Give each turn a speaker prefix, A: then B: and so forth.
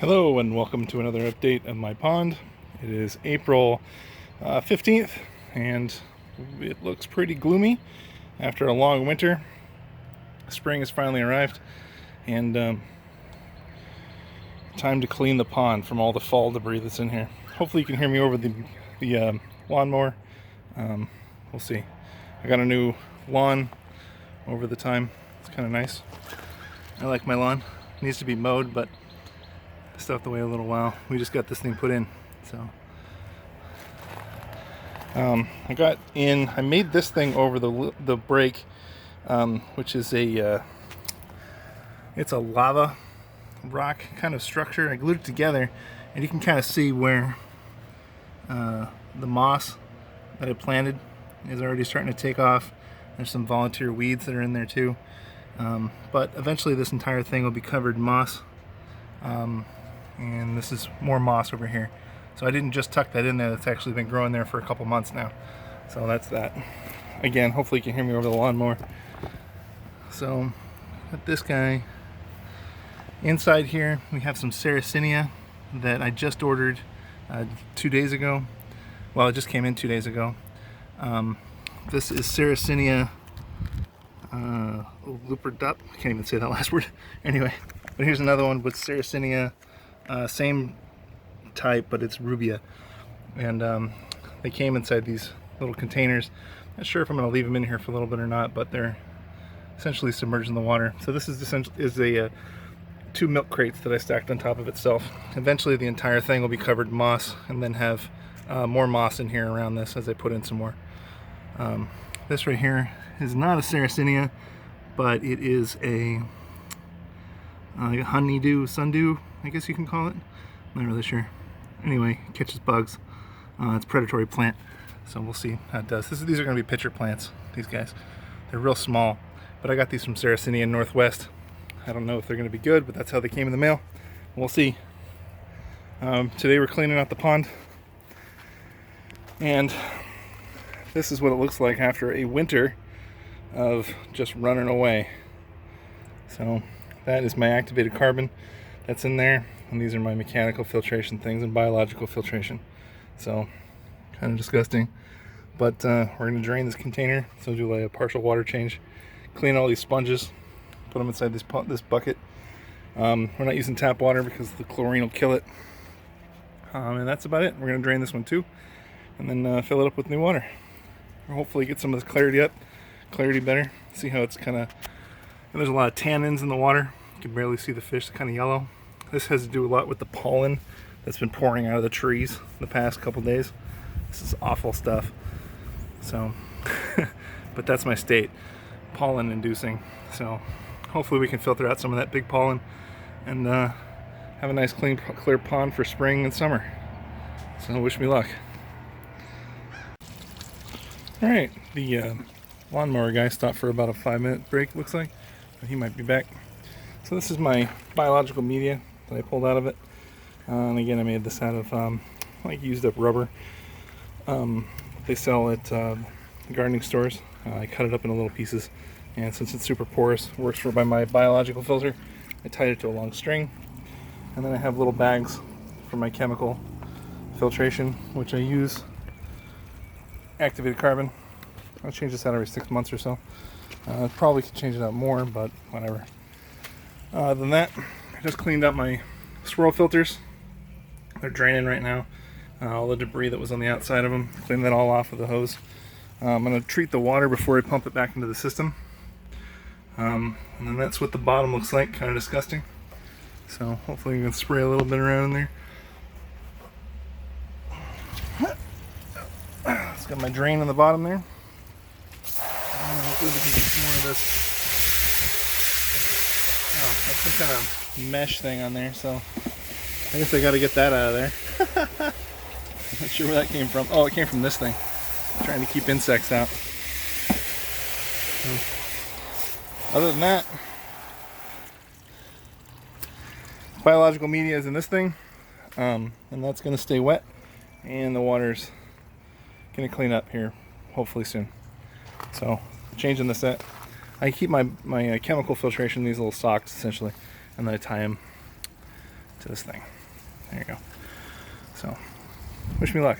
A: Hello and welcome to another update of my pond. It is April 15th and it looks pretty gloomy after a long winter. Spring has finally arrived and time to clean the pond from all the fall debris that's in here. Hopefully you can hear me over the lawnmower. We'll see. I got a new lawn over the time. It's kind of nice. I like my lawn. It needs to be mowed, but I still have to wait a little while. We just got this thing put in, so I made this thing over the break, which is it's a lava rock kind of structure. I glued it together, and you can kind of see where the moss that I planted is already starting to take off. There's some volunteer weeds that are in there too, but eventually this entire thing will be covered in moss. And this is more moss over here. So I didn't just tuck that in there, that's actually been growing there for a couple months now. So that's that. Again, hopefully you can hear me over the lawnmower. So, got this guy. Inside here, we have some Sarracenia that I just ordered 2 days ago. Well, it just came in 2 days ago. This is Sarracenia luperdup. I can't even say that last word. Anyway, but here's another one with Sarracenia. Same type, but it's rubia, and they came inside these little containers. Not sure if I'm going to leave them in here for a little bit or not, but they're essentially submerged in the water. So this is essentially two milk crates that I stacked on top of itself. Eventually the entire thing will be covered in moss, and then have more moss in here around this as I put in some more. This right here is not a Sarracenia, but it is a honeydew, sundew, I guess you can call it. Not really sure. Anyway, it catches bugs. It's a predatory plant, so we'll see how it does. These are going to be pitcher plants, these guys. They're real small, but I got these from Sarracenia Northwest. I don't know if they're going to be good, but that's how they came in the mail. We'll see. Today we're cleaning out the pond, and this is what it looks like after a winter of just running away. So that is my activated carbon that's in there, and these are my mechanical filtration things and biological filtration. So kind of disgusting, but we're going to drain this container, so do like a partial water change, clean all these sponges, put them inside this bucket. We're not using tap water because the chlorine will kill it, and that's about it. We're going to drain this one too, and then fill it up with new water. We'll hopefully get some of this clarity better. See how it's kind of, there's a lot of tannins in the water. You can barely see the fish, it's kind of yellow. This has to do a lot with the pollen that's been pouring out of the trees the past couple days. This is awful stuff. So, but that's my state, pollen inducing. So hopefully we can filter out some of that big pollen and have a nice clean, clear pond for spring and summer. So wish me luck. Alright, the lawnmower guy stopped for about a 5-minute break, looks like, but he might be back. So this is my biological media that I pulled out of it, and again I made this out of like used up rubber. They sell at gardening stores. I cut it up into little pieces, and since it's super porous, works by my biological filter. I tied it to a long string, and then I have little bags for my chemical filtration, which I use activated carbon. I'll change this out every 6 months or so. Probably could change it out more, but whatever. Other than that, I just cleaned up my swirl filters. They're draining right now. All the debris that was on the outside of them, clean that all off with a hose. I'm going to treat the water before I pump it back into the system. And then that's what the bottom looks like, kind of disgusting. So hopefully we can spray a little bit around in there. It's got my drain on the bottom there. Hopefully we can get some more of this. Oh, that's some kind of mesh thing on there, so I guess I got to get that out of there. I'm not sure where that came from. Oh, it came from this thing. I'm trying to keep insects out. So, other than that, biological media is in this thing, and that's going to stay wet, and the water's going to clean up here hopefully soon. So changing the set. I keep my chemical filtration in these little socks essentially, and then I tie them to this thing. There you go. So, wish me luck.